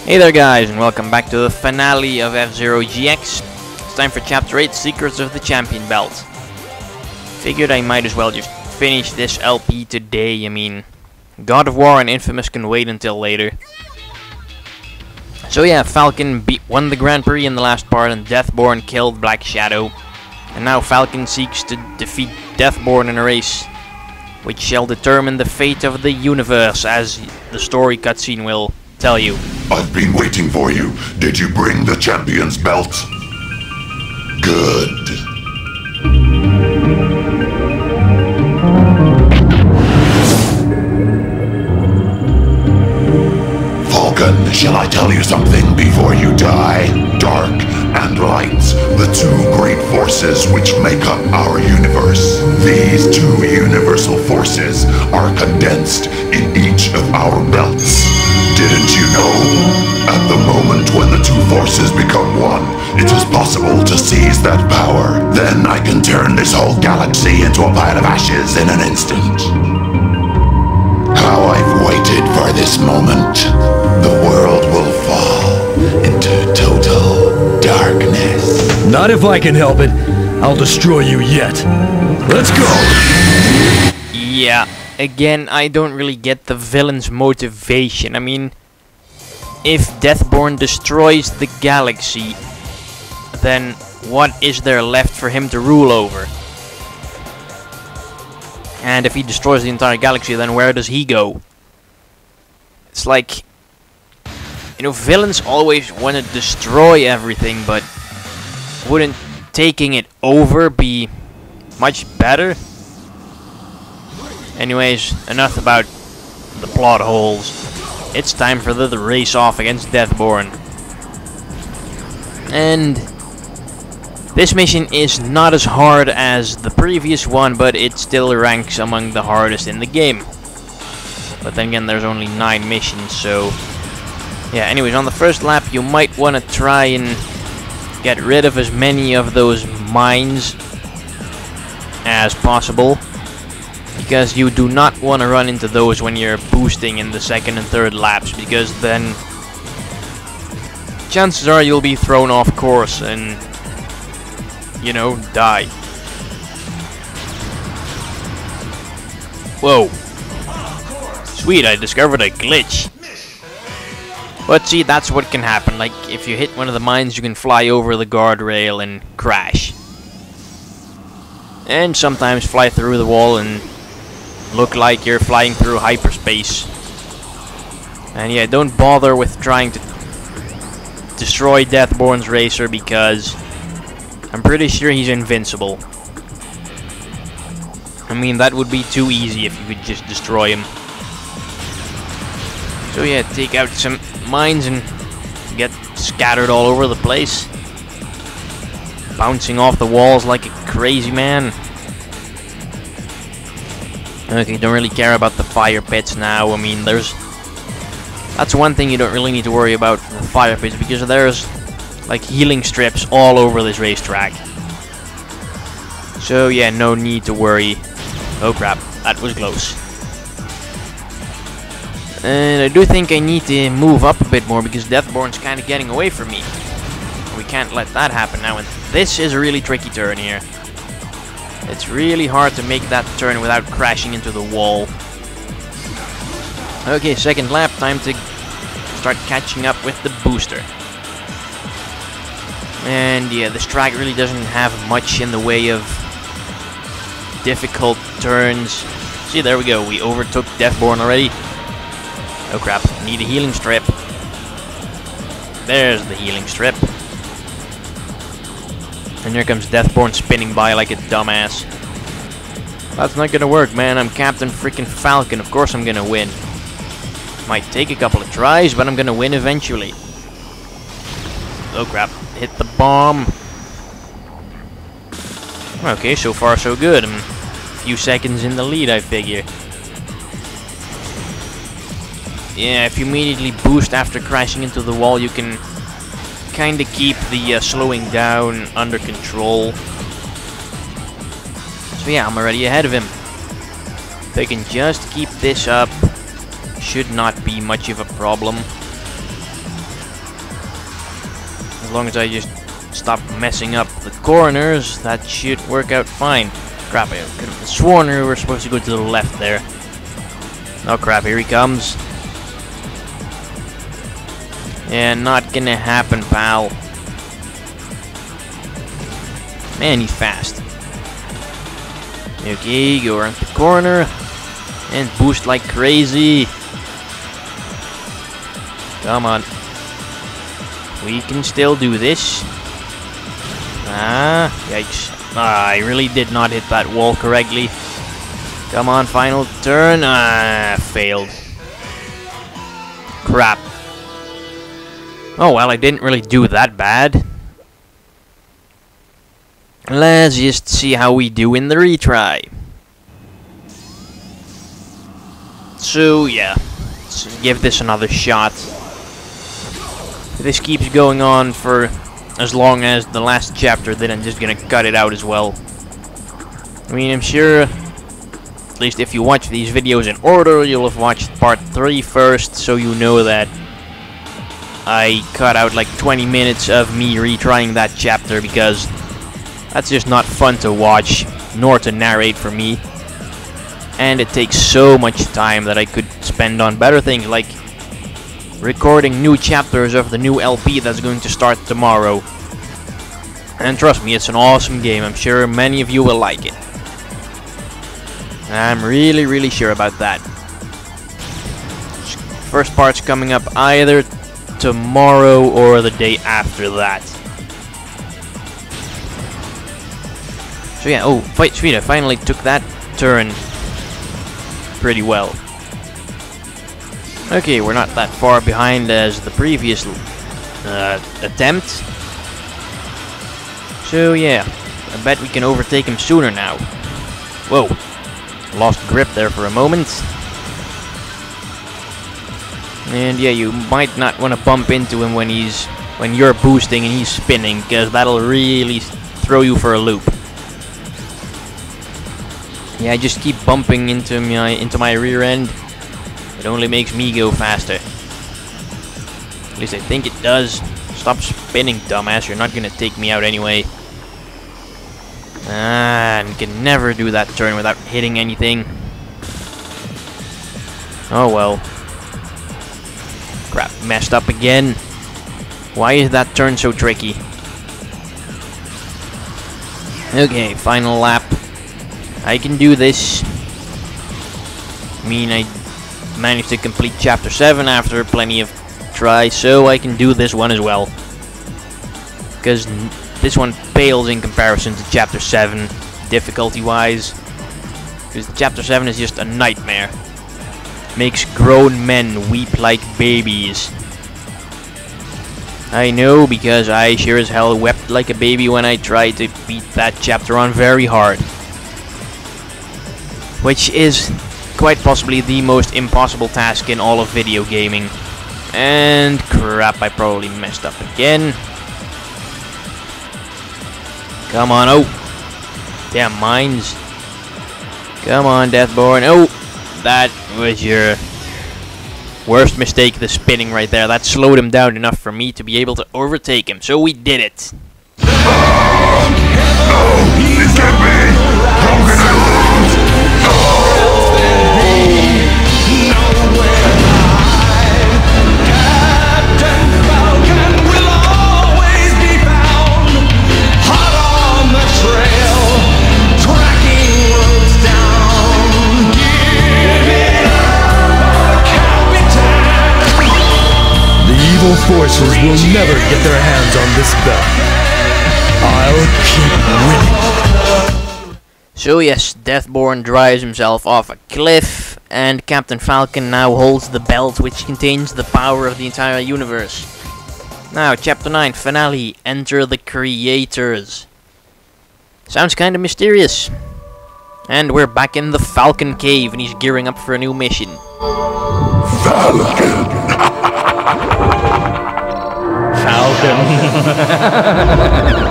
Hey there guys, and welcome back to the finale of F-Zero GX. It's time for Chapter 8, Secrets of the Champion Belt. Figured I might as well just finish this LP today. I mean, God of War and Infamous can wait until later. So yeah, Falcon won the Grand Prix in the last part, and Deathborn killed Black Shadow. And now Falcon seeks to defeat Deathborn in a race, which shall determine the fate of the universe, as the story cutscene will tell you. I've been waiting for you. Did you bring the champion's belt? Good. Falcon, shall I tell you something before you die? Dark and light, the two great forces which make up our universe. These two universal forces are condensed in each of our belts. Didn't you know? At the moment when the two forces become one, it is possible to seize that power. Then I can turn this whole galaxy into a pile of ashes in an instant. How I've waited for this moment. The world will fall into total darkness. Not if I can help it. I'll destroy you yet. Let's go! Yeah, again, I don't really get the villain's motivation. I mean, if Deathborn destroys the galaxy, then what is there left for him to rule over? And if he destroys the entire galaxy, then where does he go? It's like, you know, villains always want to destroy everything, but wouldn't taking it over be much better? Anyways, enough about the plot holes. It's time for the race off against Deathborn. And this mission is not as hard as the previous one, but it still ranks among the hardest in the game. But then again, there's only 9 missions, so yeah, anyways, on the first lap you might want to try and get rid of as many of those mines as possible, because you do not want to run into those when you're boosting in the second and third laps, because then chances are you'll be thrown off course and, you know, die. Whoa. Sweet, I discovered a glitch. But see, that's what can happen. Like, if you hit one of the mines, you can fly over the guardrail and crash. And sometimes fly through the wall and look like you're flying through hyperspace. And yeah, don't bother with trying to destroy Deathborn's racer, because I'm pretty sure he's invincible. I mean, that would be too easy if you could just destroy him. So yeah, take out some mines and get scattered all over the place, bouncing off the walls like a crazy man. Okay, don't really care about the fire pits now. I mean, that's one thing you don't really need to worry about, the fire pits, because there's like healing strips all over this racetrack. So yeah, no need to worry. Oh crap, that was close. And I do think I need to move up a bit more, because Deathborn's kind of getting away from me. We can't let that happen now, and this is a really tricky turn here. It's really hard to make that turn without crashing into the wall. Okay, second lap, time to start catching up with the booster. And yeah, this track really doesn't have much in the way of difficult turns. See, there we go, we overtook Deathborn already. Oh crap, need a healing strip. There's the healing strip. And here comes Deathborn spinning by like a dumbass. That's not gonna work, man. I'm Captain freaking Falcon. Of course I'm gonna win. Might take a couple of tries, but I'm gonna win eventually. Oh crap, hit the bomb. Okay, so far so good. I'm a few seconds in the lead, I figure. Yeah, if you immediately boost after crashing into the wall, you can kind of keep the slowing down under control. So yeah, I'm already ahead of him. If I can just keep this up, should not be much of a problem. As long as I just stop messing up the corners, that should work out fine. Crap, I could have sworn we were supposed to go to the left there. Oh crap, here he comes. Yeah, not gonna happen, pal. Man, he's fast. Okay, go around the corner. And boost like crazy. Come on. We can still do this. Ah, yikes. Ah, I really did not hit that wall correctly. Come on, final turn. Ah, failed. Crap. Oh well, I didn't really do that bad. Let's just see how we do in the retry. So yeah, let's give this another shot. If this keeps going on for as long as the last chapter, then I'm just gonna cut it out as well. I mean, I'm sure, at least if you watch these videos in order, you'll have watched part 3 first, so you know that I cut out like 20 minutes of me retrying that chapter, because that's just not fun to watch, nor to narrate for me. And it takes so much time that I could spend on better things, like recording new chapters of the new LP that's going to start tomorrow. And trust me, it's an awesome game. I'm sure many of you will like it. I'm really sure about that. First part's coming up either tomorrow or the day after that. So yeah, oh, sweet, I finally took that turn pretty well. Okay, we're not that far behind as the previous attempt. So yeah, I bet we can overtake him sooner now. Whoa, lost grip there for a moment. And yeah, you might not want to bump into him when you're boosting and he's spinning, because that'll really throw you for a loop. Yeah, I just keep bumping into my rear end. It only makes me go faster. At least I think it does. Stop spinning, dumbass. You're not gonna take me out anyway. Ah, and you can never do that turn without hitting anything. Oh well. Crap, messed up again. Why is that turn so tricky? Okay, final lap. I can do this. I mean, I managed to complete chapter 7 after plenty of tries, so I can do this one as well. Because this one pales in comparison to chapter 7, difficulty-wise. Because chapter 7 is just a nightmare. Makes grown men weep like babies. I know, because I sure as hell wept like a baby when I tried to beat that chapter on very hard. Which is quite possibly the most impossible task in all of video gaming. And crap, I probably messed up again. Come on, oh. Damn mines. Come on, Deathborn. Oh, that was your worst mistake, the spinning right there. That slowed him down enough for me to be able to overtake him. So we did it. No! This can't be! How can I lose? Captain Falcon will always be found, hot on the trail, tracking roads down. Give it up, Captain. The evil forces will never get their hands on this belt. I'll keep winning. So yes, Deathborn drives himself off a cliff, and Captain Falcon now holds the belt which contains the power of the entire universe. Now, Chapter 9, Finale, Enter the Creators. Sounds kinda mysterious. And we're back in the Falcon Cave, and he's gearing up for a new mission. Falcon! Falcon.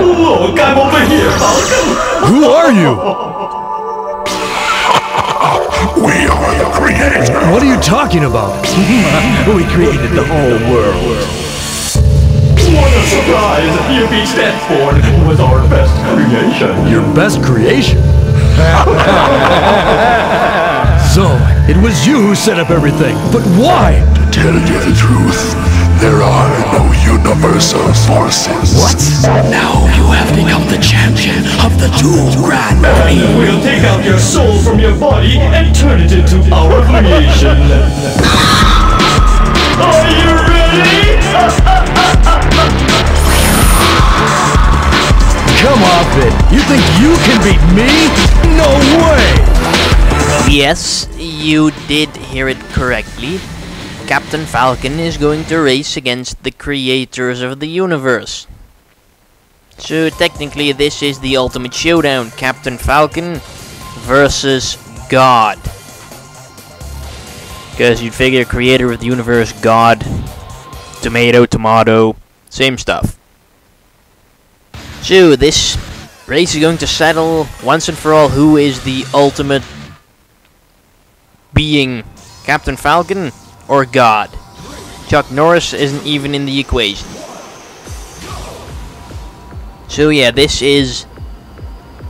Look, I'm over here, Falcon. Who are you? We are the creators! What are you talking about? We created the whole world. What a surprise! guys. You beat Deathborn was our best creation. Your best creation? So, it was you who set up everything, but why? To tell you the truth, there are no universal forces. What? Now you have become the champion of the two Grand Prix. We'll take out your soul from your body and turn it into our creation. Are you ready? Come off it! You think you can beat me? No way! Yes, you did hear it correctly. Captain Falcon is going to race against the creators of the universe. So technically this is the ultimate showdown. Captain Falcon versus God. Because you'd figure creator of the universe, God, tomato, tomato, same stuff. So this race is going to settle once and for all who is the ultimate being, Captain Falcon or God. Chuck Norris isn't even in the equation. So yeah, this is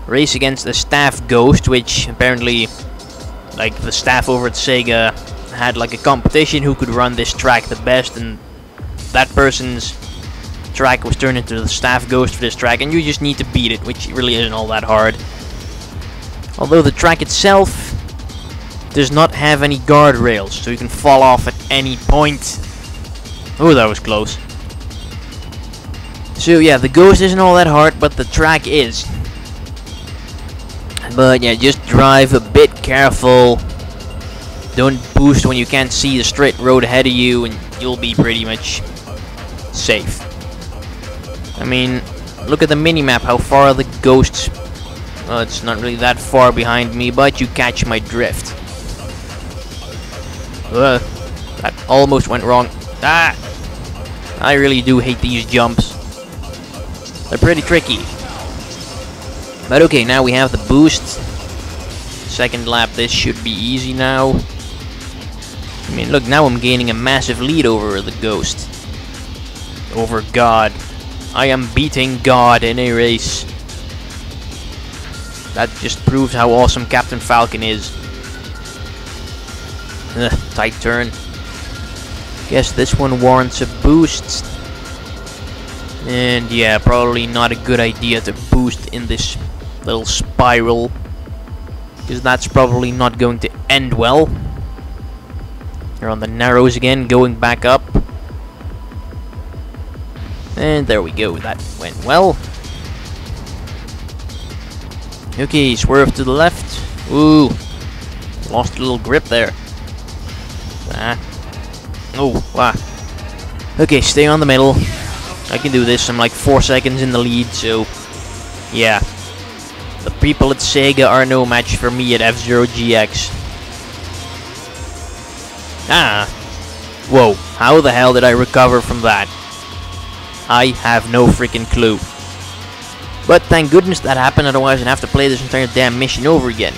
race against the staff ghost, which apparently, like, the staff over at Sega had like a competition who could run this track the best, and that person's track was turned into the staff ghost for this track, and you just need to beat it, which really isn't all that hard. Although the track itself does not have any guardrails, so you can fall off at any point. Oh, that was close. So yeah, the ghost isn't all that hard, but the track is. But yeah, just drive a bit careful. Don't boost when you can't see the straight road ahead of you, and you'll be pretty much safe. I mean, look at the minimap, how far are the ghosts? Well, it's not really that far behind me, but you catch my drift. That almost went wrong. Ah! I really do hate these jumps. They're pretty tricky. But okay, now we have the boost. Second lap, this should be easy now. I mean, look, now I'm gaining a massive lead over the ghost. Over God. I am beating God in a race. That just proves how awesome Captain Falcon is. Tight turn. Guess this one warrants a boost. And yeah, probably not a good idea to boost in this little spiral, because that's probably not going to end well. You're on the narrows again, going back up. And there we go, that went well. Okay, swerve to the left. Ooh, lost a little grip there. Oh, wow. Okay, stay on the middle. I can do this. I'm like 4 seconds in the lead, so yeah. The people at Sega are no match for me at F-Zero GX. Ah. Whoa, how the hell did I recover from that? I have no freaking clue. But thank goodness that happened, otherwise I'd have to play this entire damn mission over again.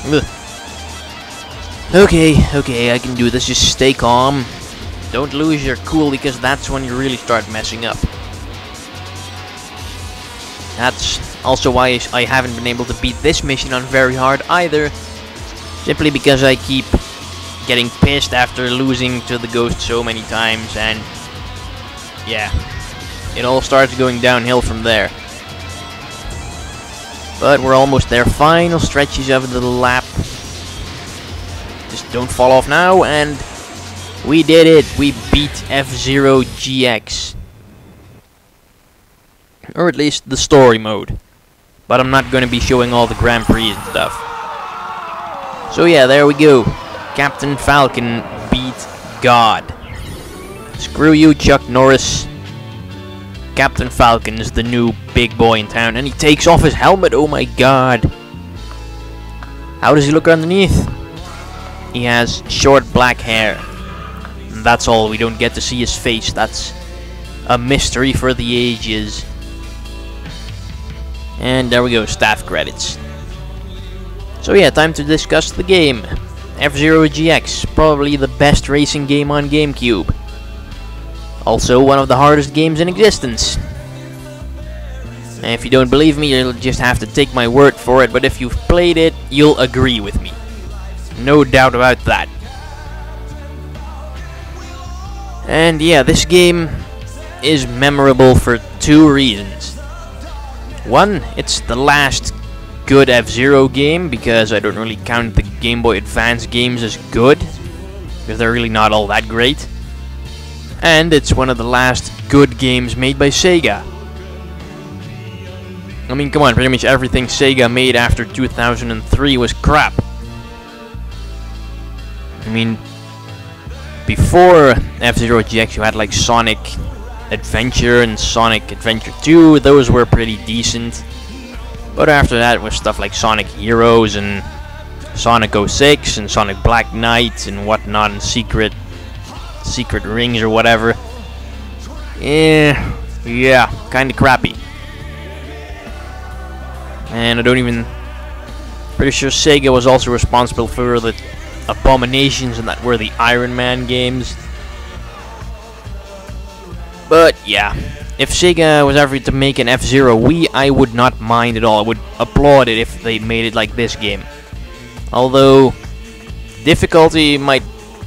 Ugh. Okay, I can do this. Just stay calm. Don't lose your cool, because that's when you really start messing up. That's also why I haven't been able to beat this mission on very hard either. Simply because I keep getting pissed after losing to the ghost so many times, and yeah, it all starts going downhill from there. But we're almost there. Final stretches of the lap. Just don't fall off now, and we did it. We beat F-Zero GX. Or at least the story mode. But I'm not going to be showing all the Grand Prix and stuff. So yeah, there we go. Captain Falcon beat God. Screw you, Chuck Norris. Captain Falcon is the new big boy in town, and he takes off his helmet. Oh my god. How does he look underneath? He has short black hair. And that's all. We don't get to see his face. That's a mystery for the ages. And there we go, staff credits. So yeah, time to discuss the game. F-Zero GX, probably the best racing game on GameCube. Also one of the hardest games in existence. And if you don't believe me, you'll just have to take my word for it, but if you've played it, you'll agree with me. No doubt about that. And yeah, this game is memorable for two reasons. One, it's the last good F-Zero game, because I don't really count the Game Boy Advance games as good, because they're really not all that great. And it's one of the last good games made by Sega. I mean, come on, pretty much everything Sega made after 2003 was crap. I mean, before F-Zero GX you had like Sonic Adventure and Sonic Adventure 2, those were pretty decent. But after that was stuff like Sonic Heroes and Sonic 06 and Sonic Black Knight and whatnot, and Secret Rings or whatever. Yeah, kinda crappy. And pretty sure Sega was also responsible for the abominations, and that were the Iron Man games. But yeah, if Sega was ever to make an F-Zero Wii, I would not mind at all. I would applaud it if they made it like this game. Although, difficulty might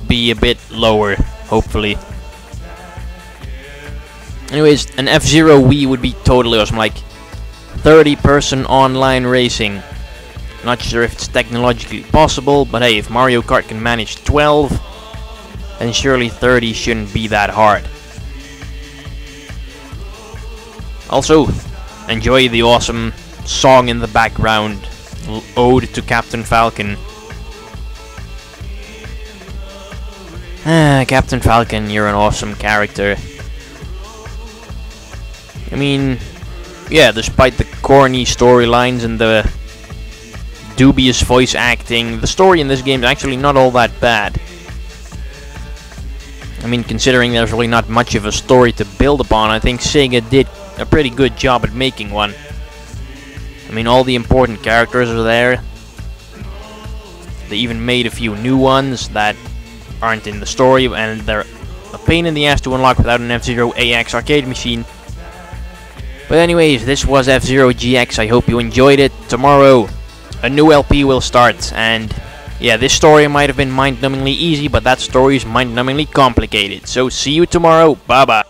be a bit lower, hopefully. Anyways, an F-Zero Wii would be totally awesome, like 30-person online racing. Not sure if it's technologically possible, but hey, if Mario Kart can manage 12, then surely 30 shouldn't be that hard. Also, enjoy the awesome song in the background, Ode to Captain Falcon. Captain Falcon, you're an awesome character. I mean, yeah, despite the corny storylines and the dubious voice acting, the story in this game is actually not all that bad. I mean, considering there's really not much of a story to build upon, I think Sega did a pretty good job at making one. I mean, all the important characters are there. They even made a few new ones that aren't in the story, and they're a pain in the ass to unlock without an F-Zero AX arcade machine. But anyways, this was F-Zero GX. I hope you enjoyed it. Tomorrow, a new LP will start, and yeah, this story might have been mind-numbingly easy, but that story is mind-numbingly complicated. So see you tomorrow. Bye-bye.